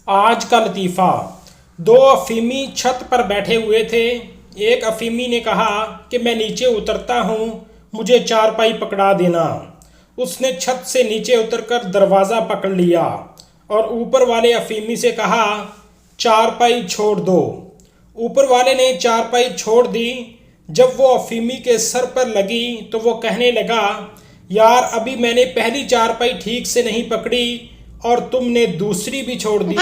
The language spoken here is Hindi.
आज का लतीफ़ा। दो अफीमी छत पर बैठे हुए थे। एक अफीमी ने कहा कि मैं नीचे उतरता हूँ, मुझे चारपाई पकड़ा देना। उसने छत से नीचे उतरकर दरवाज़ा पकड़ लिया और ऊपर वाले अफीमी से कहा, चारपाई छोड़ दो। ऊपर वाले ने चारपाई छोड़ दी। जब वो अफीमी के सर पर लगी तो वो कहने लगा, यार अभी मैंने पहली चारपाई ठीक से नहीं पकड़ी और तुमने दूसरी भी छोड़ दी।